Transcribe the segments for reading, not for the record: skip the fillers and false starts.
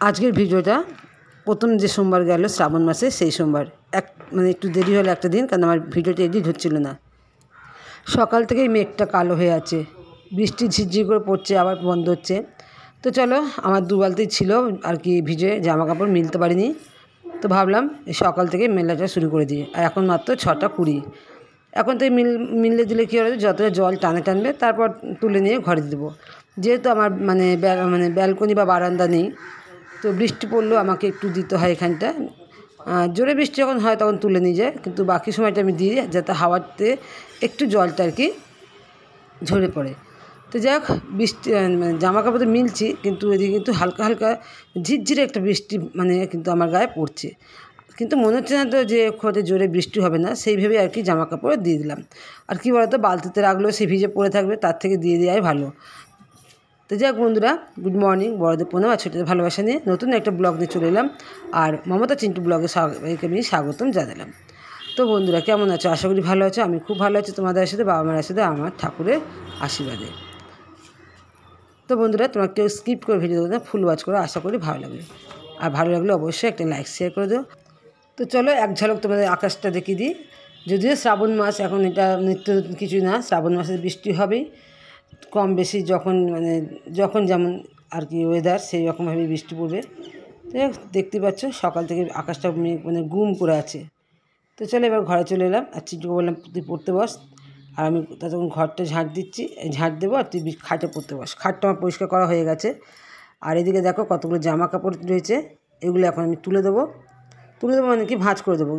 আজকের ভিডিওটা প্রথম যে সোমবার গেল শ্রাবণ মাসে সেই সোমবার মানে একটু দেরি হলো একটা দিন, কারণ আমার ভিডিওটা এডিট হচ্ছিল না। সকাল থেকেই মেঘটা কালো হয়ে আছে, বৃষ্টি ঝিরঝির করে পড়ছে, আবার বন্ধ হচ্ছে। তো চলো, আমার 2 বালতি ছিল আর কি ভিজে জামা কাপড়, মিলতে পারিনি। তো ভাবলাম সকাল থেকে মেলাটা শুরু করে দিই। আর এখন মাত্র 6টা 20। এখন তো মিললে দিলে কী হবে, যতটা জল টানবে তারপর তুলে নিয়ে ঘরে দেবো। যেহেতু আমার মানে ব্যালকনি বা বারান্দা নেই, তো বৃষ্টি পড়লেও আমাকে একটু দিতে হয় এখানটা। জোরে বৃষ্টি যখন হয় তখন তুলে নিয়ে যায়, কিন্তু বাকি সময়টা আমি দিই যাতে হাওয়াতে একটু জলটা আর কি ঝরে পড়ে। তো যাই হোক, বৃষ্টি মানে জামা কাপড় তো মিলছি, কিন্তু এদিকে কিন্তু হালকা হালকা ঝিরঝিরে একটা বৃষ্টি মানে কিন্তু আমার গায়ে পড়ছে। কিন্তু মনে হচ্ছে না তো যে খুব জোরে বৃষ্টি হবে না, সেই ভেবে আর কি জামা কাপড় দিয়ে দিলাম। আর কি বলতো, বালতিতে রাখলেও সে ভিজে পড়ে থাকবে, তার থেকে দিয়ে দেওয়াই ভালো। তো যাই হোক বন্ধুরা, গুড মর্নিং। বড়দের প্রণাম আর ছোটদের ভালোবাসা নিয়ে নতুন একটা ব্লগ নিয়ে চলে এলাম। আর মমতা চিন্টু ব্লগে সবাইকে আমি স্বাগতম জানালাম। তো বন্ধুরা, কেমন আছো? আশা করি ভালো আছো। আমি খুব ভালো আছি তোমাদের সাথে, বাবা মার সাথে, আমার ঠাকুরের আশীর্বাদে। তো বন্ধুরা, তোমরা কেউ স্কিপ করে ভিডিও দেবো না, ফুল ওয়াচ করো, আশা করি ভালো লাগবে। আর ভালো লাগলে অবশ্যই একটা লাইক শেয়ার করে দিও। তো চলো এক ঝলক তোমাদের আকাশটা দেখিয়ে দিই। যদিও শ্রাবণ মাস, এখন এটা নিত্য কিছুই না, শ্রাবণ মাসে বৃষ্টি হবেই কম বেশি, যখন যেমন আর কি ওয়েদার, সেই রকমভাবে বৃষ্টি পড়বে। তো দেখতে পাচ্ছ সকাল থেকে আকাশটা মানে গুম করে আছে। তো চলো এবার ঘরে চলে এলাম, আর চিন্টুকে বললাম তুই পড়তে বস, আর আমি তখন ঘরটা ঝাঁট দিচ্ছি, ঝাঁট দেবো, আর তুই খাটে পড়তে বস। খাটটা আমার পরিষ্কার করা হয়ে গেছে। আর এদিকে দেখো কতগুলো জামা কাপড় রয়েছে, এগুলো এখন আমি তুলে দেবো মানে কি ভাঁজ করে দেবো।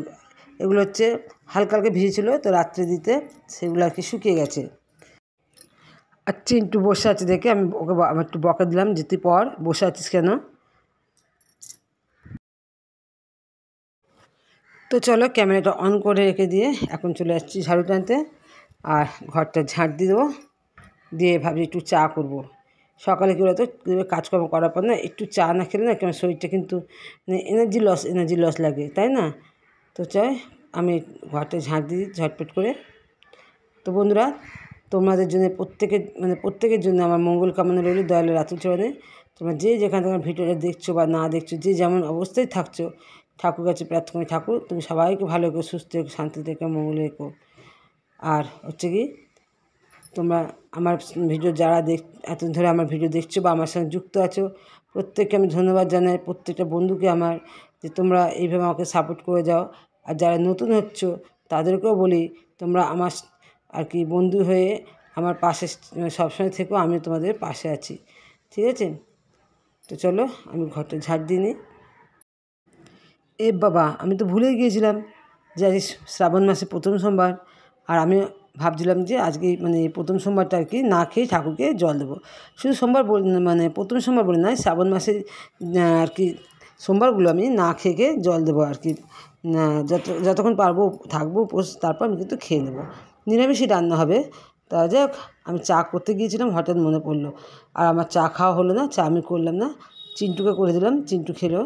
এগুলো হচ্ছে হালকা হালকা ভিজেছিলো, তো রাত্রে দিতে সেগুলো আর কি শুকিয়ে গেছে। আর চিন্টু বসে আছে দেখে আমি ওকে আমার একটু বকা দিলাম যে তুই পর, বসে আছিস কেন। তো চলো ক্যামেরাটা অন করে রেখে দিয়ে এখন চলে আসছি ঝাড়ু টানতে, আর ঘরটা ঝাঁট দিয়ে দেবো। দিয়ে ভাবছি একটু চা করব। সকালে কী বলতো, কাজকর্ম করার পর না একটু চা না খেলে না কেমন শরীরটা কিন্তু মানে এনার্জি লস লাগে, তাই না? তো চাই আমি ঘরটা ঝাঁট দিই ঝটপট করে। তো বন্ধুরা, তোমাদের জন্য প্রত্যেকের জন্য আমার মঙ্গল কামনা রইল দয়ালের আতুল চরণে। তোমরা যে যেখানে তোমার ভিডিওটা দেখছো বা না দেখছো, যে যেমন অবস্থায় থাকছো, ঠাকুর কাছে প্রার্থনা, ঠাকুর তুমি সবাইকে ভালো রেখো, সুস্থ রেখো, শান্তি রেখো, মঙ্গল রেখো। আর হচ্ছে কি, তোমরা আমার ভিডিও যারা এতদিন ধরে আমার ভিডিও দেখছো বা আমার সঙ্গে যুক্ত আছো, প্রত্যেককে আমি ধন্যবাদ জানাই, প্রত্যেকটা বন্ধুকে আমার, যে তোমরা এইভাবে আমাকে সাপোর্ট করে যাও। আর যারা নতুন হচ্ছ তাদেরকেও বলি, তোমরা আমার আর কি বন্ধু হয়ে আমার পাশে সবসময় থেকো, আমি তোমাদের পাশে আছি, ঠিক আছে? তো চলো আমি ঘরটা ঝাড় দিয়ে নিই। বাবা, আমি তো ভুলেই গিয়েছিলাম যে আজ শ্রাবণ মাসে প্রথম সোমবার। আর আমি ভাবছিলাম যে আজকে মানে প্রথম সোমবারটা আর কি না খেয়ে ঠাকুরকে জল দেবো। শুধু সোমবার মানে প্রথম সোমবার বলে নয়, শ্রাবণ মাসে আর কি সোমবারগুলো আমি না খেয়ে জল দেবো আর কি। যতক্ষণ পারবো থাকবো উপোস, তারপর আমি কিন্তু খেয়ে নেবো, নিরামিষই রান্না হবে। তা যাক, আমি চা করতে গিয়েছিলাম, হঠাৎ মনে পড়লো। আর আমার চা খাওয়া হলো না, চা আমি করলাম না, চিন্টুকে করে দিলাম, চিন্টু খেলো।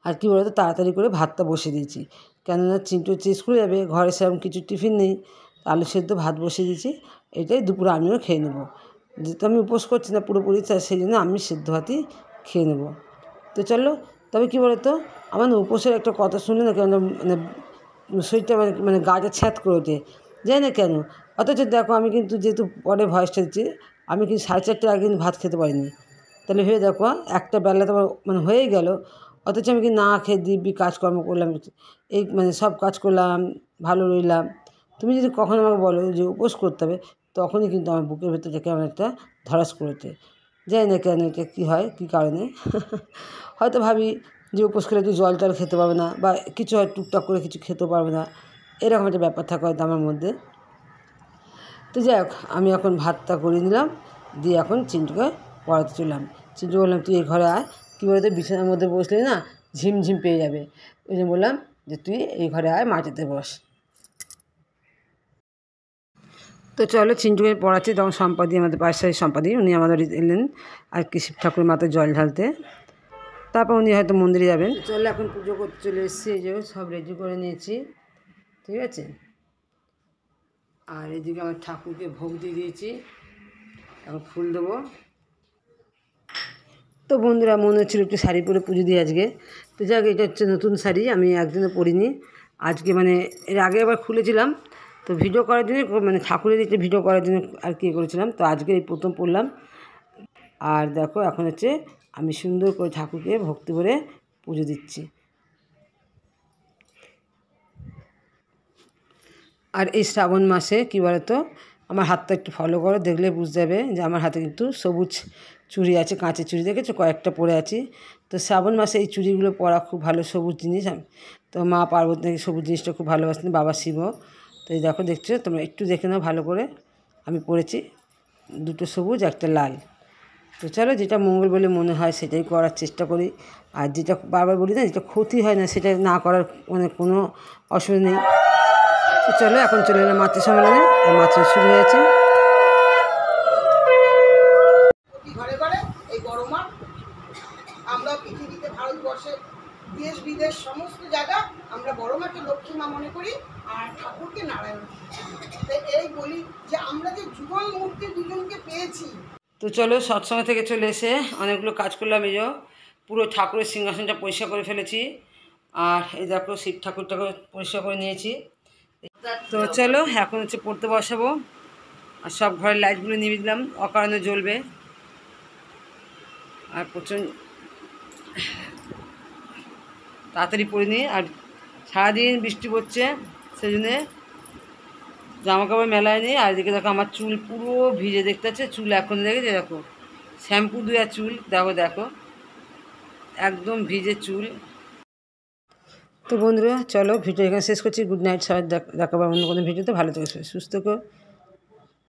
আর কী বলতো, তাড়াতাড়ি করে ভাতটা বসিয়ে দিয়েছি, কেননা চিন্টু হচ্ছে স্কুলে যাবে, ঘরে সেরকম কিছু টিফিন নেই। আলু সেদ্ধ ভাত বসিয়ে দিয়েছি, এটাই দুপুরে আমিও খেয়ে নেবো। যেহেতু আমি উপোস করছি না পুরোপুরি, সেই জন্য আমি সেদ্ধ ভাতই খেয়ে নেবো। তো চলো, তবে কী বলতো, আমার না উপোসের একটা কথা শুনলে না কেন মানে শরীরটা মানে গাটা ছ্যাঁত করে ওঠে, জানি না কেন। অথচ দেখো, আমি কিন্তু যেহেতু পরে ভয়েসটা দিচ্ছি, আমি কিন্তু 4:30 আগে কিন্তু ভাত খেতে পারিনি। তাহলে ভেবে দেখো, একটা বেলা তোমার মানে হয়েই গেল, অথচ আমি কি না খেয়ে দিব্যি কাজকর্ম করলাম, এই মানে সব কাজ করলাম, ভালো রইলাম। তুমি যদি কখনো আমাকে বলো যে উপোস করতে হবে, তখনই কিন্তু আমার বুকের ভেতরে কেমন একটা ধড়াস করেছে, জানি না কেন, এটা কী হয়, কী কারণে। হয়তো ভাবি যে উপোস করে একটু জল টল খেতে পারবে না, বা কিছু হয় টুকটাক করে কিছু খেতে পারবে না, এরকম একটা ব্যাপার থাকে হয়তো আমার মধ্যে। তো যাই হোক, আমি এখন ভাতটা করে নিলাম, দিয়ে এখন চিন্টুকে পড়াতে চললাম। চিন্টু বললাম তুই এই ঘরে আয়, কী বলতো বিছানার মধ্যে বসলে না ঝিমঝিম পেয়ে যাবে, ওই জন্য বললাম যে তুই এই ঘরে আয়, মাটিতে বস। তো চলো, চিন্টুকে পড়াচ্ছি, তখন সম্পাদি, আমাদের পাশের সম্পাদি, উনি আমাদের এলেন আর কি শিব ঠাকুর মাথায় জল ঢালতে, তারপর উনি হয়তো মন্দিরে যাবেন। চলো এখন পুজো করতে চলে এসেছি, এই যে সব রেডি করে নিয়েছি, ঠিক আছে? আর এদিকে আমার ঠাকুরকে ভোগ দিয়ে দিয়েছি, এখন ফুল দেবো। তো তো বন্ধুরা মনে হচ্ছিল একটু শাড়ি পরে পুজো দিই আজকে। তো যাক, এটা হচ্ছে নতুন শাড়ি, আমি একদিনও পরিনি। আজকে মানে এর আগে একবার খুলেছিলাম, তো ভিডিও করার জন্য মানে ঠাকুরের দিকে ভিডিও করার জন্য আর কি করেছিলাম। তো আজকে এই প্রথম পরলাম। আর দেখো এখন হচ্ছে আমি সুন্দর করে ঠাকুরকে ভক্তি করে পুজো দিচ্ছি। আর এই শ্রাবণ মাসে কী বলতো, আমার হাতটা একটু ফলো করো, দেখলে বুঝতে যাবে যে আমার হাতে কিন্তু সবুজ চুড়ি আছে, কাঁচের চুড়ি দেখেছো, কয়েকটা পরে আছি। তো শ্রাবণ মাসে এই চুড়িগুলো পরা খুব ভালো, সবুজ জিনিস। তো মা পার্বতী নাকি সবুজ জিনিসটা খুব ভালোবাসতেন, বাবা শিবও। তো এই দেখো, দেখছো তোমরা, একটু দেখে নাও ভালো করে। আমি পরেছি দুটো সবুজ, একটা লাল। তো চলো, যেটা মঙ্গল বলে মনে হয় সেটাই করার চেষ্টা করি। আর যেটা বারবার বলি না, যেটা ক্ষতি হয় না সেটা না করার মানে কোনো অসুবিধা নেই। তো চলো, এখন চলে এলাম মাতৃ সম্মেলনে। আর মাতৃ শুরু হয়েছে। ঘরে ঘরে এই বড় মা, আমরা পৃথিবীতে ভারতবর্ষের দেশ বিদেশ সমস্ত জায়গা আমরা বড় মাকে লক্ষ্মী মা মনে করি, আর ঠাকুরকে নারায়ণ। এই বলি যে আমরা যে যুগল মূর্তি দুজনকে পেয়েছি। তো চলো, সৎসঙ্গ থেকে চলে এসে অনেকগুলো কাজ করলাম। এই যে পুরো ঠাকুরের সিংহাসনটা পরিষ্কার করে ফেলেছি। আর এই দেখো, শিব ঠাকুরটাকে পরিষ্কার করে নিয়েছি। তো চলো, এখন হচ্ছে পড়তে বসাবো। আর সব ঘরের লাইটগুলো নিভিয়ে দিলাম, অকারণে জ্বলবে। আর প্রচণ্ড তাড়াতাড়ি পরে নিই। আর সারাদিন বৃষ্টি পড়ছে, সেই জন্যে জামা কাপড় মেলায় নেই। আর এদিকে দেখো আমার চুল পুরো ভিজে, দেখতে পাচ্ছে চুল এখন দেখেছে, দেখো শ্যাম্পু দেওয়া চুল, দেখো দেখো একদম ভিজে চুল। তো বন্ধুরা চলো, ভিডিও এখানে শেষ করছি। গুড নাইট, সবাই দেখাবো অন্য কোনো ভিডিওতে। ভালো থেকে সুস্থ থেকো।